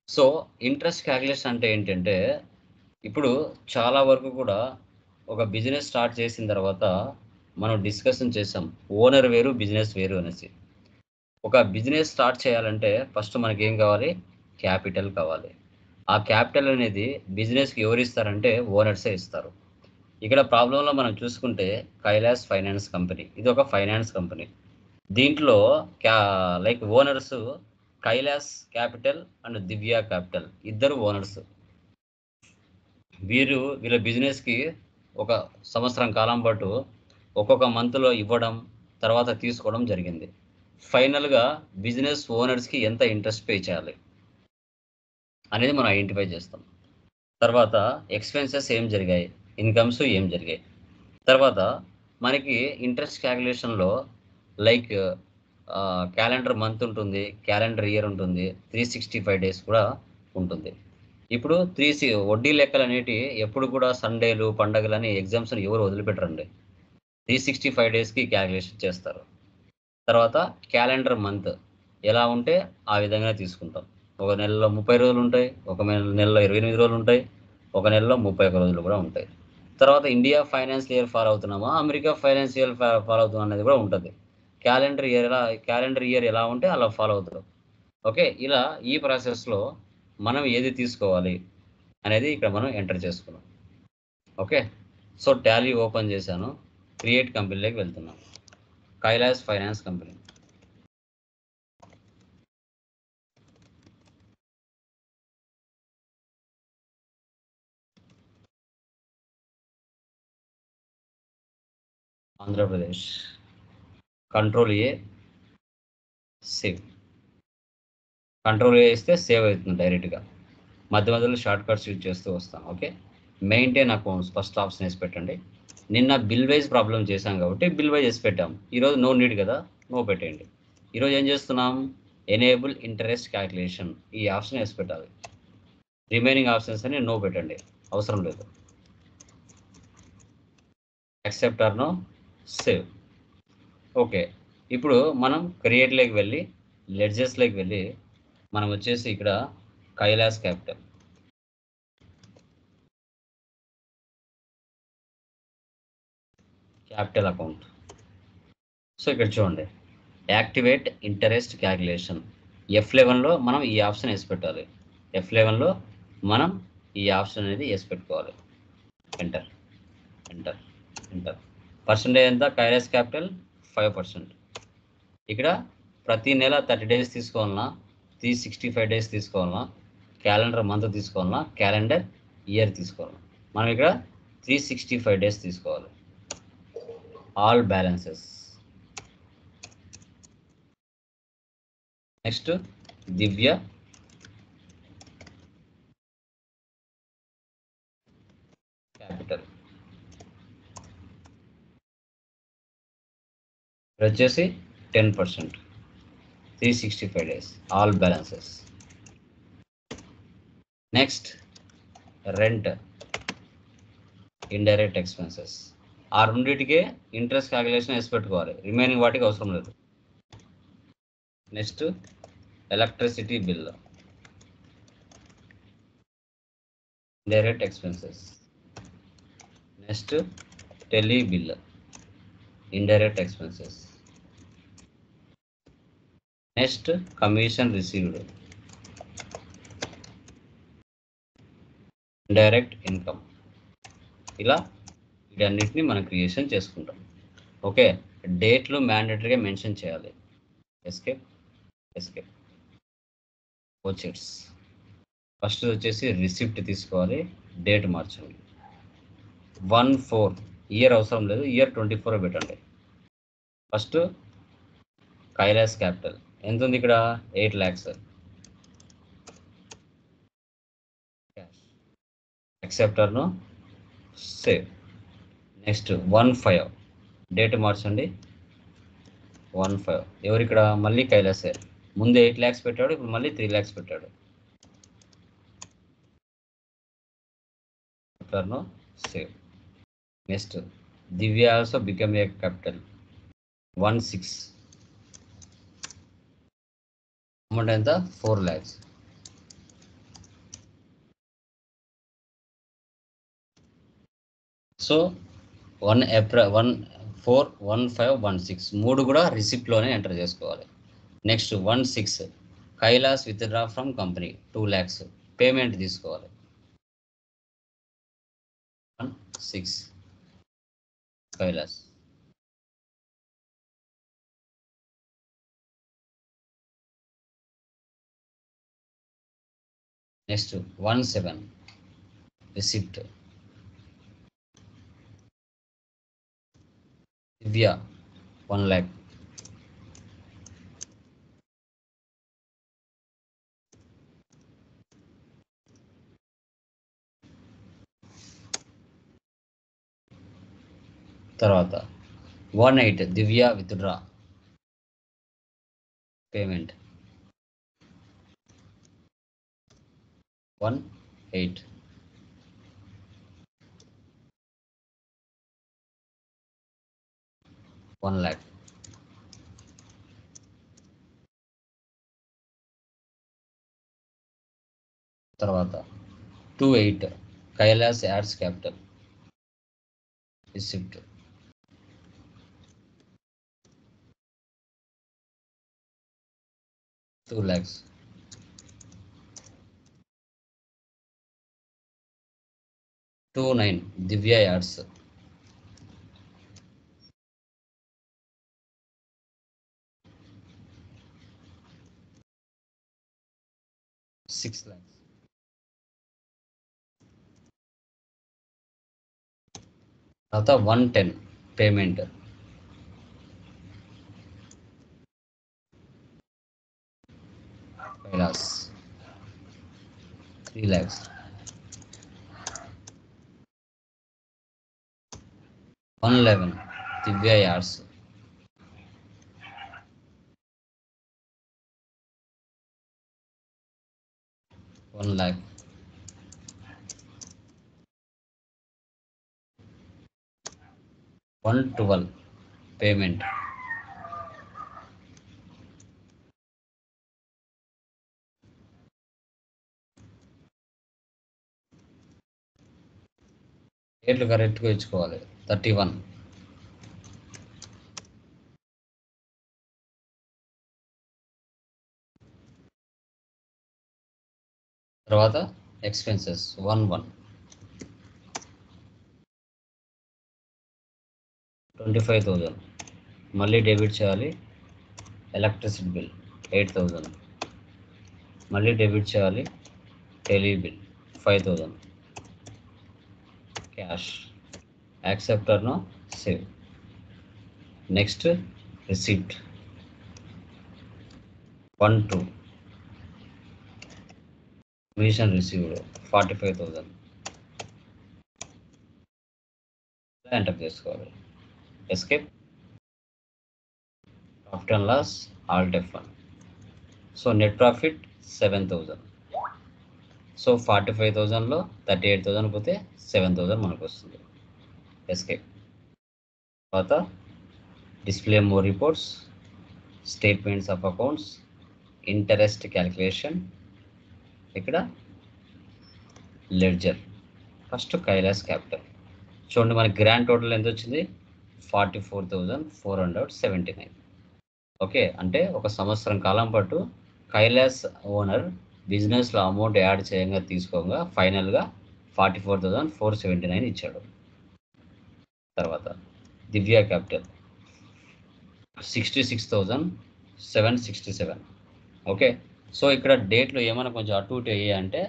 So interest calculation అంటే ఏంటంటే, ఇప్పుడు చాలా వరకు కూడా ఒక బిజినెస్ స్టార్ట్ చేసిన తర్వాత మనం డిస్కషన్ చేసాం. ఓనర్ వేరు, బిజినెస్ వేరు అనేసి. ఒక బిజినెస్ స్టార్ట్ చేయాలంటే ఫస్ట్ మనకేం కావాలి? క్యాపిటల్ కావాలి. ఆ క్యాపిటల్ అనేది బిజినెస్‌కి ఎవరిస్తారంటే ఓనర్సే ఇస్తారు. ఇక్కడ ప్రాబ్లమ్‌లో మనం చూసుకుంటే కైలాస్ ఫైనాన్స్ కంపెనీ. ఇదొక ఫైనాన్స్ కంపెనీ. దీంట్లో క్యా like owners Kailas capital and Divya capital ఇద్దరు ఓనర్స్. వీళ్ళ బిజినెస్‌కి ఒక సంవత్సరం కాలం పాటు ఒక్కొక్క మంత్‌లో ఇవ్వడం, తర్వాత తీసుకోవడం జరిగింది. ఫైనల్‌గా బిజినెస్ ఓనర్స్‌కి ఎంత ఇంట్రెస్ట్ పే చేయాలి అనేది మనం ఐడెంటిఫై చేస్తాం. తర్వాత ఎక్స్‌పెన్సెస్ ఏం జరిగాయి, ఇన్‌కమ్స్ ఏం జరిగాయి. తర్వాత మనకి ఇంట్రెస్ట్ క్యాలిక్యులేషన్‌లో లైక్ క్యాలెండర్ మంత్ ఉంటుంది, క్యాలెండర్ ఇయర్ ఉంటుంది, 365 డేస్ కూడా ఉంటుంది. ఇప్పుడు వడ్డీ లెక్కలనేటివి ఎప్పుడు కూడా సండేలు, పండగలని ఎగ్జామ్స్‌ని ఎవరు వదిలిపెట్టరండి. 365 డేస్‌కి క్యాలిక్యులేషన్ చేస్తారు. తర్వాత క్యాలెండర్ మంత్ ఎలా ఉంటే ఆ విధంగా తీసుకుంటాం. ఒక నెలలో 30 రోజులుంటాయి. ఒక నెలలో 28 రోజులుంటాయి. ఒక నెలలో 31 రోజులు కూడా ఉంటాయి. తర్వాత ఇండియా ఫైనాన్షియల్ ఇయర్ ఫాలో అవుతున్నామా? అమెరికా ఫైనాన్షియల్ ఫాలో అవుతున్నామా అనేది కూడా ఉంటది. క్యాలెండర్ ఇయర్ ఎలా ఉంటే అలా ఫాలో అవుతారు. ఓకే. ఇలా ఈ ప్రాసెస్‌లో మనం ఏది తీసుకోవాలి అనేది ఇక్కడ మనం ఎంటర్ చేసుకున్నాం. ఓకే. సో టాలీ ఓపెన్ చేశాను. క్రియేట్ కంపెనీలోకి వెళ్తున్నాను. Kailash finance company. Andhra Pradesh. Control A, save. Control A ఇస్తే సేవ్ అవుతుంది డైరెక్ట్‌గా. మధ్య మధ్యలో షార్ట్ కట్స్ యూజ్ చేస్తూ వస్తాను. Okay. Maintain accounts first option వేసి పెట్టండి. నిన్న బిల్ వైజ్ ప్రాబ్లమ్ చేశాం కాబట్టి బిల్ వైజ్ వేసి పెట్టాం. ఈరోజు నో నీడ్ కదా, నో పెట్టేయండి. ఈరోజు ఏం చేస్తున్నాం? ఎనేబుల్ ఇంట్రెస్ట్ క్యాలిక్యులేషన్ ఈ ఆప్షన్ వేసి పెట్టాలి. రిమైనింగ్ ఆప్షన్స్ అని నో పెట్టండి, అవసరం లేదు. Accept or no, save. Okay. ఇప్పుడు మనం క్రియేట్‌లోకి వెళ్ళి, లెడ్జెస్‌లోకి వెళ్ళి, మనం వచ్చేసి ఇక్కడ Kailas capital. Capital account. So ఇక్కడ చూడండి, యాక్టివేట్ ఇంటరెస్ట్ క్యాలిక్యులేషన్. F11లో మనం ఈ ఆప్షన్ వేసి పెట్టాలి. F11లో మనం ఈ ఆప్షన్ అనేది వేసి పెట్టుకోవాలి. Enter, enter, enter. పర్సెంటేజ్ ఎంత? కైలాస్ క్యాపిటల్ 5%. ఇక్కడ ప్రతి నెల 30 డేస్ తీసుకోవాలన్నా, 365 డేస్ తీసుకోవాలన్నా, క్యాలెండర్ మంత్ తీసుకోవాలన్నా, క్యాలెండర్ ఇయర్ తీసుకోవాలన్నా, మనం ఇక్కడ 365 డేస్ తీసుకోవాలి. All balances. నెక్స్ట్ దివ్య క్యాపిటల్. వచ్చేసి 10%, 365 days, all balances. Next rent, indirect expenses. ఆ రెండింటికే ఇంట్రెస్ట్ క్యాలిక్యులేషన్ వేసి పెట్టుకోవాలి, రిమైనింగ్ వాటికి అవసరం లేదు. Next electricity bill, indirect expenses. Next tele bill, indirect expenses. Next commission received, indirect income. ఇలా వీటన్నిటిని మనం క్రియేషన్ చేసుకుంటాం. ఓకే. డేట్లు మ్యాండేటరీగా మెన్షన్ చేయాలి. Escape, escape. ఓచెట్స్. ఫస్ట్ వచ్చేసి రిసిప్ట్ తీసుకోవాలి, డేట్ మార్చండి. 1/4 ఇయర్ అవసరం లేదు, ఇయర్ 24 పెట్టండి. ఫస్ట్ కైలాస్ క్యాపిటల్ ఎంత ఉంది ఇక్కడ? 8 lakhs. క్యాష్. యాక్సెప్టర్ను సేవ్. నెక్స్ట్ 1/5 డేట్ మార్చండి. 1/5 ఎవరు ఇక్కడ? మళ్ళీ కైలాసే. ముందు 8 lakhs పెట్టాడు, ఇప్పుడు మళ్ళీ 3 lakhs పెట్టాడు. యాక్సెప్టర్ను సేవ్. నెక్స్ట్ Divya also become a capital. 1/6 amount ఎంత? 4 lakhs. సో 1 April 1 4 1 5 1 6 3 కూడా రిసిప్ట్లోనే ఎంటర్ చేసుకోవాలి. Next 1 6 Kailas withdraw from company 2 lakhs payment తీసుకోవాలి. 1 6 Kailas. Next 1 7 receipt Divya 1 lakh. తర్వాత 1 8 దివ్య విత్డ్రా పేమెంట్ 1 8. $1 lakh. తర్వాత 2 8 Kailas adds capital receipt 2 lakhs. 2 9 Divya adds 6 lakhs. తర్వాత 110 payment Kailas 3 lakhs. 111 Divya adds 1 lakh. 112 payment డేట్లు కరెక్ట్గా ఇచ్చుకోవాలి. 31. తర్వాత ఎక్స్పెన్సెస్ 1 25,000 మళ్ళీ డెబిట్ చేయాలి. ఎలక్ట్రిసిటీ బిల్ 8,000 మళ్ళీ డెబిట్ చేయాలి. Tele bill 5,000 cash. యాక్సెప్టర్ను save. Next receipt 1 2 commission received 45,000 enter చేసుకోవాలి. Escape. Profit and loss alt F1. So net profit 7,000. So 45,000లో 38,000 పోతే 7,000 మనకు వస్తుంది. ఎస్కేప్. తర్వాత display more reports, statements of accounts, interest calculation. ఇక్కడ లెడ్జర్. ఫస్ట్ కైలాస్ క్యాపిటల్ చూడండి, మనకి గ్రాండ్ టోటల్ ఎంత వచ్చింది? 44,479. ఓకే, అంటే ఒక సంవత్సరం కాలం పాటు కైలాస్ ఓనర్ బిజినెస్లో అమౌంట్ యాడ్ చేయంగా తీసుకోగా ఫైనల్గా 44,479 ఇచ్చాడు. తర్వాత దివ్య క్యాపిటల్ 66,767. ఓకే, సో ఇక్కడ డేట్లో ఏమైనా కొంచెం అటు ఇటు అయ్యాయంటే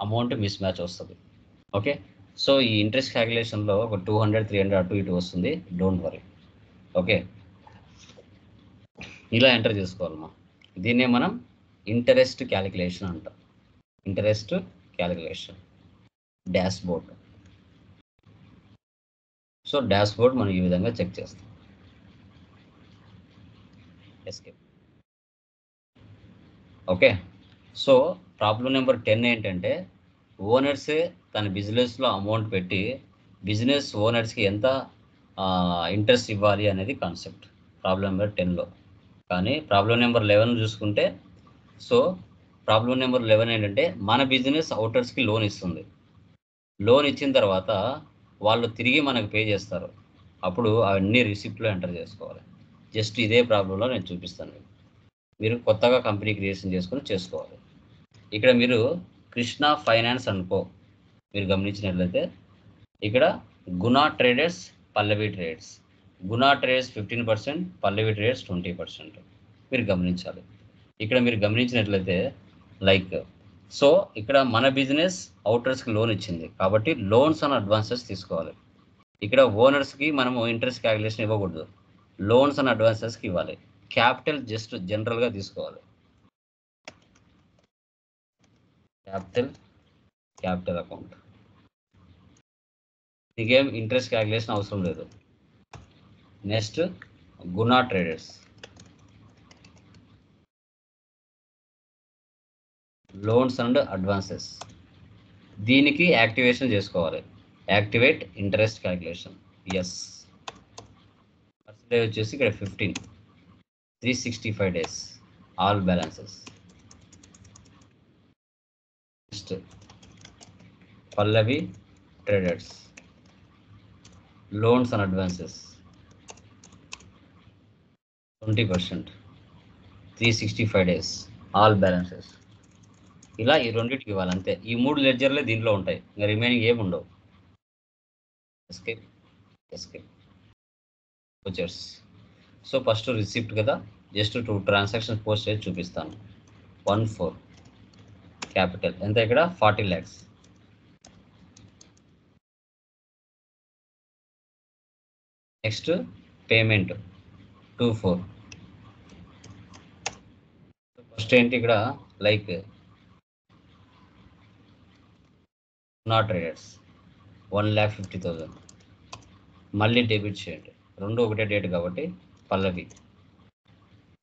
అమౌంట్ మిస్ మ్యాచ్ వస్తుంది. ఓకే, సో ఈ ఇంట్రెస్ట్ క్యాలిక్యులేషన్లో ఒక 200 300 అటు ఇటు వస్తుంది. Don't worry. ఓకే, ఇలా ఎంటర్ చేసుకోవాలమ్మా. దీన్నే మనం ఇంటరెస్ట్ క్యాలిక్యులేషన్ అంటాం. Interest calculation dash board. So dash board మనం ఈ విధంగా చెక్ చేస్తాం. Escape. Okay, so problem number 10 ఏంటంటే ఓనర్సే తన బిజినెస్లో అమౌంట్ పెట్టి బిజినెస్ ఓనర్స్కి ఎంత ఇంట్రెస్ట్ ఇవ్వాలి అనేది కాన్సెప్ట్ ప్రాబ్లం నెంబర్ 10లో. కానీ ప్రాబ్లం నెంబర్ 11 చూసుకుంటే, సో ప్రాబ్లం నెంబర్ 11 ఏంటంటే మన బిజినెస్ అవుటర్స్కి లోన్ ఇస్తుంది. లోన్ ఇచ్చిన తర్వాత వాళ్ళు తిరిగి మనకు పే చేస్తారు. అప్పుడు అవన్నీ రిసిప్ట్లో ఎంటర్ చేసుకోవాలి. జస్ట్ ఇదే ప్రాబ్లంలో నేను చూపిస్తాను. మీరు కొత్తగా కంపెనీ క్రియేషన్ చేసుకొని చేసుకోవాలి. ఇక్కడ మీరు కృష్ణ ఫైనాన్స్ అనుకో మీరు గమనించినట్లయితే ఇక్కడ గుణా ట్రేడర్స్, పల్లవి ట్రేడర్స్. గుణా ట్రేడర్స్ 15%, పల్లవి ట్రేడర్స్ 20%. మీరు గమనించాలి. ఇక్కడ మీరు గమనించినట్లయితే లైక్ సో ఇక్కడ మన బిజినెస్ అవుటర్స్కి లోన్ ఇచ్చింది కాబట్టి లోన్స్ అండ్ అడ్వాన్సెస్ తీసుకోవాలి. ఇక్కడ ఓనర్స్కి మనము ఇంట్రెస్ట్ క్యాలిక్యులేషన్ ఇవ్వకూడదు, లోన్స్ అండ్ అడ్వాన్సెస్కి ఇవ్వాలి. క్యాపిటల్ జస్ట్ జనరల్గా తీసుకోవాలి. క్యాపిటల్ అకౌంట్, మీకేం ఇంట్రెస్ట్ క్యాలిక్యులేషన్ అవసరం లేదు. Next Guna traders, loans and advances. దీనికి యాక్టివేషన్ చేసుకోవాలి. Activate interest calculation, yes. Percentage వచ్చేసి ఇక్కడ 15, 365 days, all balances. Next Pallavi traders, loans and advances 20%, 365 days, all balances. ఇలా ఈ రెండింటికి ఇవ్వాలి అంతే. ఈ 3 లెడ్జర్లే దీంట్లో ఉంటాయి, ఇంకా రిమైనింగ్ ఏమి ఉండవు. Escape vouchers. So first receipt కదా, జస్ట్ 2 ట్రాన్సాక్షన్స్ పోస్ట్ చేసి చూపిస్తాను. 14 క్యాపిటల్ ఎంత ఇక్కడ 40 lakhs. Next payment 24. ఫస్ట్ ఏంటి ఇక్కడ లైక్ నాట్ ట్రేడర్స్ 1,50,000 మళ్ళీ డెబిట్ చేయండి. రెండు ఒకటే డేట్ కాబట్టి పల్లవి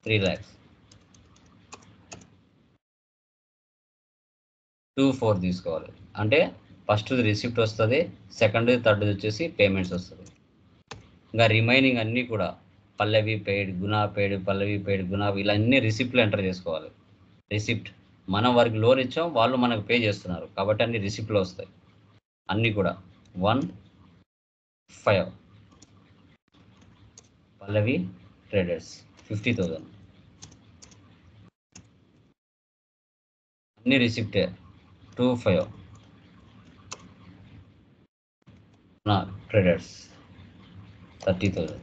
3 lakhs. 24 తీసుకోవాలి అంటే ఫస్ట్ రిసిప్ట్ వస్తుంది, సెకండ్ థర్డ్ వచ్చేసి పేమెంట్స్ వస్తుంది. ఇంకా రిమైనింగ్ అన్నీ కూడా పల్లవి పెయిడ్, గుణా పెయిడ్, పల్లవి పెయిడ్, గుణా, ఇలా అన్ని రిసిప్ట్లో ఎంటర్ చేసుకోవాలి. రిసిప్ట్ మనం వారికి లోన్ ఇచ్చాం, వాళ్ళు మనకు పే చేస్తున్నారు కాబట్టి అన్ని రిసిప్ట్లో వస్తాయి. అన్నీ కూడా 1,5 పల్లవి ట్రేడర్స్ 50,000 అన్ని రిసిప్టే. 2,5 ట్రేడర్స్ 30,000.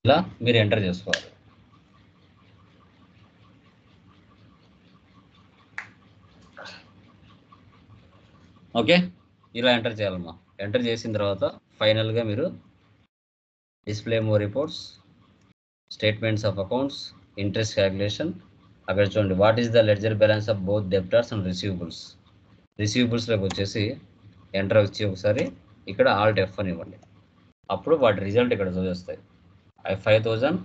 ఇలా మీరు ఎంటర్ చేసుకోవాలి. ఓకే, ఇలా ఎంటర్ చేయాలమ్మా. ఎంటర్ చేసిన తర్వాత ఫైనల్గా మీరు display more reports, statements of accounts, interest calculation. అక్కడ చూడండి what is the ledger balance of both debtors and receivables. రిసీవబుల్స్లోకి వచ్చేసి ఎంటర్ వచ్చి ఒకసారి ఇక్కడ ఆల్ట్ F అని ఇవ్వండి. అప్పుడు వాటి రిజల్ట్ ఇక్కడ చూపిస్తాయి. 5,000,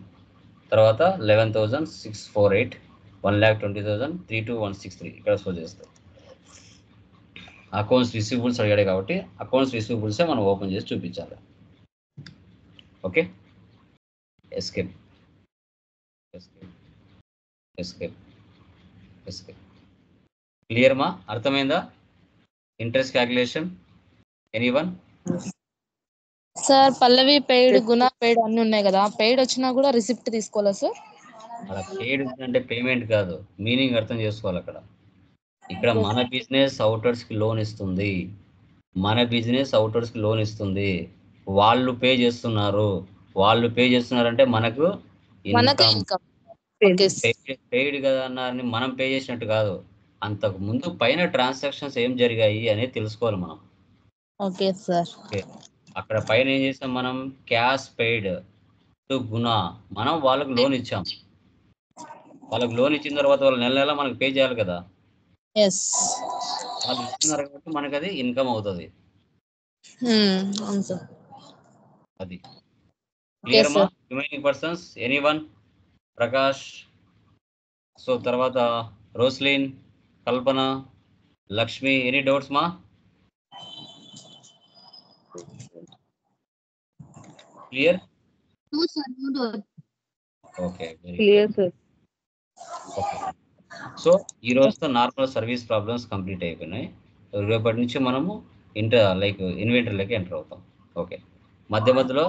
తర్వాత 11,648, 1,20,000, 32163 ఇక్కడ షో చేస్తాయి. అకౌంట్స్ రిసీవబుల్స్ అడిగాడు కాబట్టి అకౌంట్స్ రిసీవబుల్సే మనం ఓపెన్ చేసి చూపించాలి. Okay, escape escape escape escape. Clear మా? అర్థమైందా? Interest calculation anyone? సార్ పల్లవి పెయిడ్, గుణా పెయిడ్ అన్ని ఉన్నాయి కదా, పెయిడ్ వచ్చినా కూడా రిసిప్ట్ తీసుకోవాలా సార్? అలా పెయిడ్ అంటే పేమెంట్ కాదు, మీనింగ్ అర్థం చేసుకోవాలి అక్కడ. ఇక్కడ మన బిజినెస్ అవుటర్స్కి లోన్ ఇస్తుంది, మన బిజినెస్ అవుటర్స్కి లోన్ ఇస్తుంది, వాళ్ళు పే చేస్తున్నారు. వాళ్ళు పే చేస్తున్నారంటే మనకు ఇన్కమ్. పెయిడ్ కదా అన్నారని మనం పే చేసినట్టు కాదు, అంతకు ముందు పైన ట్రాన్సాక్షన్స్ ఏం జరిగాయి అనేది తెలుసుకోవాలి మనం. Okay sir. అక్కడ పైన ఏం చేసాం మనం, క్యాష్ పెయిడ్ టు గుణా, మనం వాళ్ళకు లోన్ ఇచ్చాం. వాళ్ళకి లోన్ ఇచ్చిన తర్వాత వాళ్ళు నెల నెల మనకు పే చేయాలి కదా. వాళ్ళు ఇస్తున్నారు కాబట్టి మనకు అది ఇన్కమ్ అవుతుంది. అది క్లియర్ మా? Remaining persons anyone? Prakash, so తర్వాత రోస్లిన్, కల్పన, లక్ష్మి, ఎనీ డౌట్స్ మా? Clear? Okay, clear sir. Okay, so ఈ రోజుతో నార్మల్ సర్వీస్ ప్రాబ్లమ్స్ కంప్లీట్ అయిపోయినాయి. రేపటి నుంచి మనము లైక్ ఇన్వెంటరీలోకి ఎంటర్ అవుతాం. ఓకే, మధ్యలో